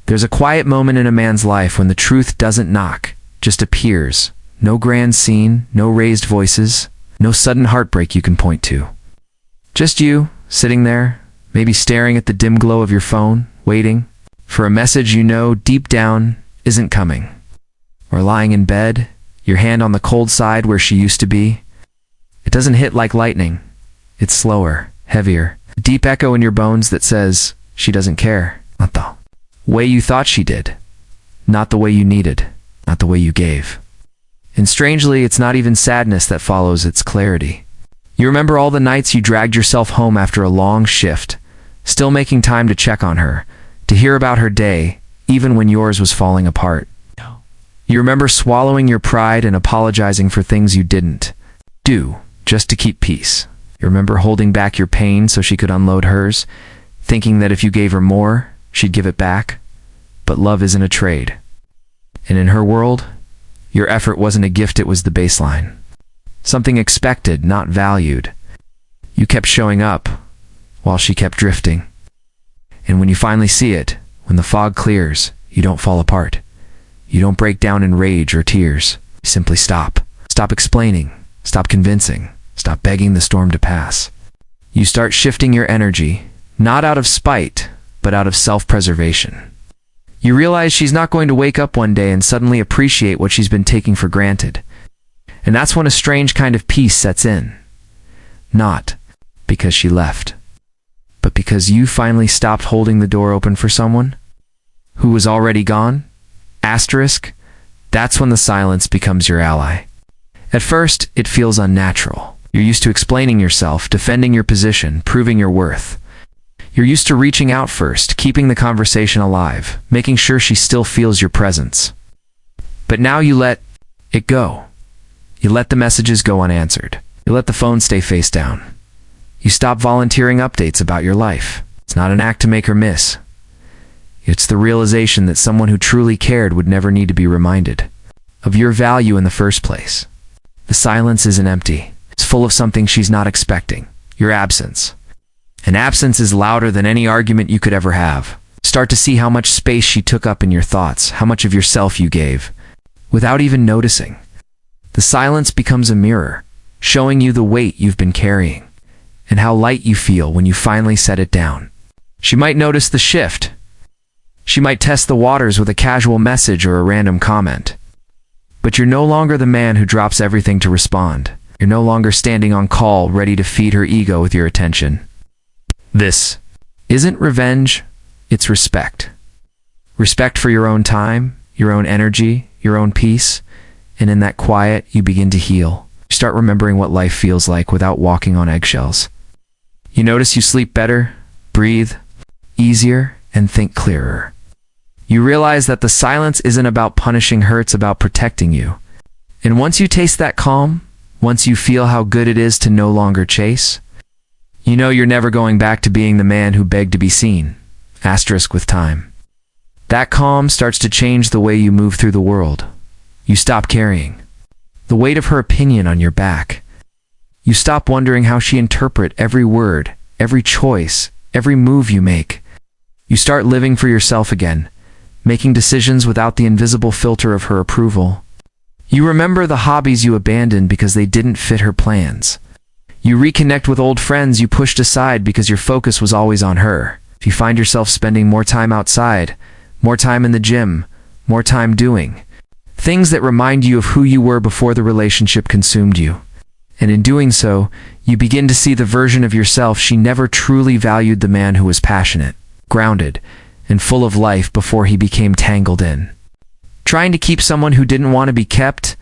There's a quiet moment in a man's life when the truth doesn't knock, just appears. No grand scene, no raised voices, no sudden heartbreak you can point to. Just you, sitting there, maybe staring at the dim glow of your phone, waiting for a message you know deep down isn't coming. Or lying in bed, your hand on the cold side where she used to be. It doesn't hit like lightning. It's slower, heavier. A deep echo in your bones that says, she doesn't care. Not the way you thought she did. Not the way you needed. Not the way you gave. And strangely, it's not even sadness that follows its clarity. You remember all the nights you dragged yourself home after a long shift, still making time to check on her, to hear about her day, even when yours was falling apart. You remember swallowing your pride and apologizing for things you didn't do, just to keep peace. You remember holding back your pain so she could unload hers, thinking that if you gave her more, she'd give it back. But love isn't a trade. And in her world, your effort wasn't a gift, it was the baseline. Something expected, not valued. You kept showing up, while she kept drifting. And when you finally see it, when the fog clears, you don't fall apart. You don't break down in rage or tears. You simply stop. Stop explaining. Stop convincing. Stop begging the storm to pass. You start shifting your energy, not out of spite, but out of self-preservation. You realize she's not going to wake up one day and suddenly appreciate what she's been taking for granted. And that's when a strange kind of peace sets in. Not because she left, but because you finally stopped holding the door open for someone who was already gone. Asterisk, that's when the silence becomes your ally. At first, it feels unnatural. You're used to explaining yourself, defending your position, proving your worth. You're used to reaching out first, keeping the conversation alive, making sure she still feels your presence. But now you let it go. You let the messages go unanswered. You let the phone stay face down. You stop volunteering updates about your life. It's not an act to make her miss. It's the realization that someone who truly cared would never need to be reminded of your value in the first place. The silence isn't empty. It's full of something she's not expecting. Your absence. And absence is louder than any argument you could ever have. Start to see how much space she took up in your thoughts, how much of yourself you gave, without even noticing. The silence becomes a mirror, showing you the weight you've been carrying, and how light you feel when you finally set it down. She might notice the shift. She might test the waters with a casual message or a random comment. But you're no longer the man who drops everything to respond. You're no longer standing on call, ready to feed her ego with your attention. This isn't revenge, it's respect. Respect for your own time, your own energy, your own peace, and in that quiet, you begin to heal. You start remembering what life feels like without walking on eggshells. You notice you sleep better, breathe easier, and think clearer. You realize that the silence isn't about punishing her, it's about protecting you. And once you taste that calm, once you feel how good it is to no longer chase, you know you're never going back to being the man who begged to be seen. Asterisk with time. That calm starts to change the way you move through the world. You stop carrying the weight of her opinion on your back. You stop wondering how she interprets every word, every choice, every move you make. You start living for yourself again, making decisions without the invisible filter of her approval. You remember the hobbies you abandoned because they didn't fit her plans. You reconnect with old friends you pushed aside because your focus was always on her. You find yourself spending more time outside, more time in the gym, more time doing things that remind you of who you were before the relationship consumed you. And in doing so, you begin to see the version of yourself she never truly valued, the man who was passionate, grounded, and full of life before he became tangled in trying to keep someone who didn't want to be kept.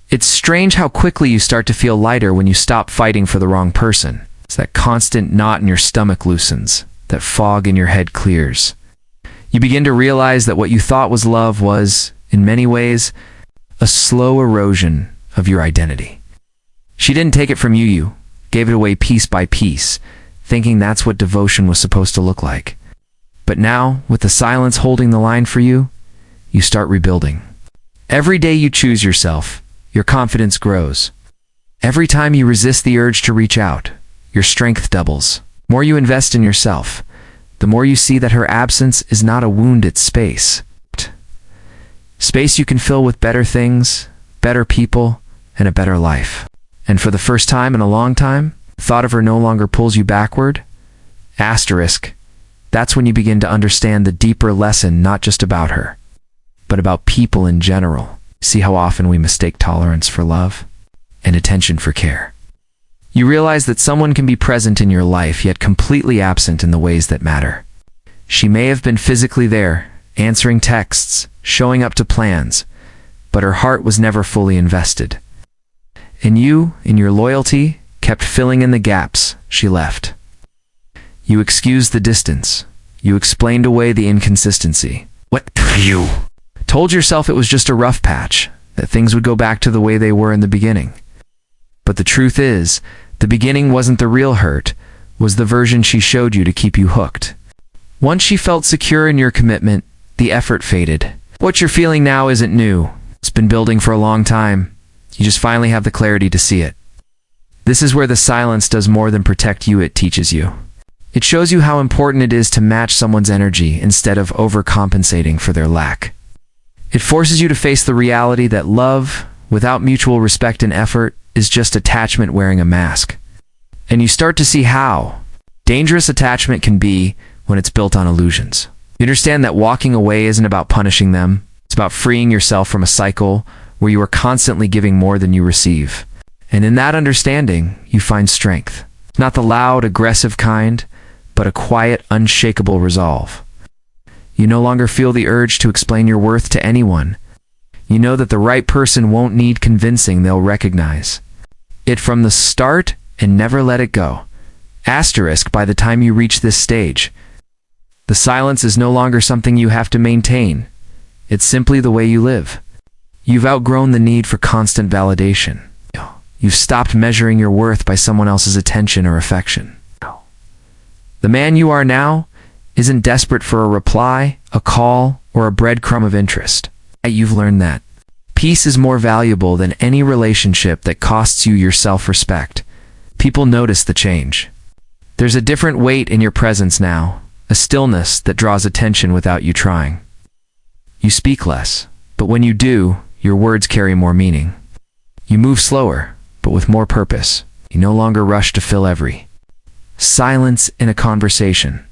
It's strange how quickly you start to feel lighter when you stop fighting for the wrong person. It's that constant knot in your stomach loosens, that fog in your head clears. You begin to realize that what you thought was love was, in many ways, a slow erosion of your identity. She didn't take it from you, you gave it away piece by piece, thinking that's what devotion was supposed to look like. But now, with the silence holding the line for you, you start rebuilding. Every day you choose yourself, your confidence grows. Every time you resist the urge to reach out, your strength doubles. The more you invest in yourself, the more you see that her absence is not a wound, it's space. Space you can fill with better things, better people, and a better life. And for the first time in a long time, the thought of her no longer pulls you backward. Asterisk. That's when you begin to understand the deeper lesson, not just about her, but about people in general. See how often we mistake tolerance for love and attention for care. You realize that someone can be present in your life, yet completely absent in the ways that matter. She may have been physically there, answering texts, showing up to plans, but her heart was never fully invested. And you, in your loyalty, kept filling in the gaps she left. You excused the distance. You explained away the inconsistency. What you told yourself it was just a rough patch, that things would go back to the way they were in the beginning. But the truth is, the beginning wasn't the real hurt, was the version she showed you to keep you hooked. Once she felt secure in your commitment, the effort faded. What you're feeling now isn't new. It's been building for a long time. You just finally have the clarity to see it. This is where the silence does more than protect you, it teaches you. It shows you how important it is to match someone's energy instead of overcompensating for their lack. It forces you to face the reality that love, without mutual respect and effort, is just attachment wearing a mask. And you start to see how dangerous attachment can be when it's built on illusions. You understand that walking away isn't about punishing them. It's about freeing yourself from a cycle where you are constantly giving more than you receive. And in that understanding, you find strength. Not the loud, aggressive kind, but a quiet, unshakable resolve. You no longer feel the urge to explain your worth to anyone. You know that the right person won't need convincing, they'll recognize it from the start and never let it go. Asterisk, by the time you reach this stage, the silence is no longer something you have to maintain. It's simply the way you live. You've outgrown the need for constant validation. You've stopped measuring your worth by someone else's attention or affection. The man you are now isn't desperate for a reply, a call, or a breadcrumb of interest. You've learned that peace is more valuable than any relationship that costs you your self-respect. People notice the change. There's a different weight in your presence now, a stillness that draws attention without you trying. You speak less, but when you do, your words carry more meaning. You move slower, but with more purpose. You no longer rush to fill every silence in a conversation,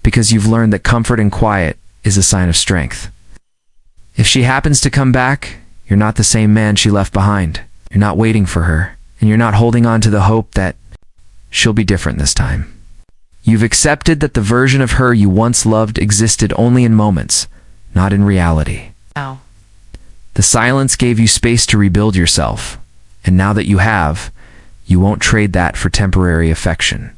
because you've learned that comfort and quiet is a sign of strength. If she happens to come back, you're not the same man she left behind. You're not waiting for her, and you're not holding on to the hope that she'll be different this time. You've accepted that the version of her you once loved existed only in moments, not in reality. Wow. The silence gave you space to rebuild yourself, and now that you have, you won't trade that for temporary affection.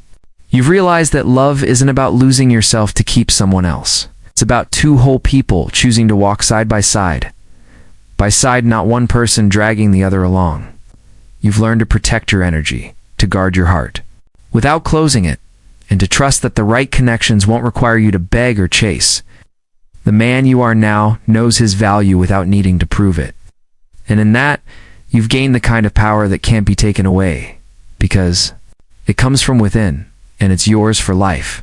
You've realized that love isn't about losing yourself to keep someone else. It's about two whole people choosing to walk side by side. By side, not one person dragging the other along. You've learned to protect your energy, to guard your heart, without closing it, and to trust that the right connections won't require you to beg or chase. The man you are now knows his value without needing to prove it. And in that, you've gained the kind of power that can't be taken away, because it comes from within, and it's yours for life.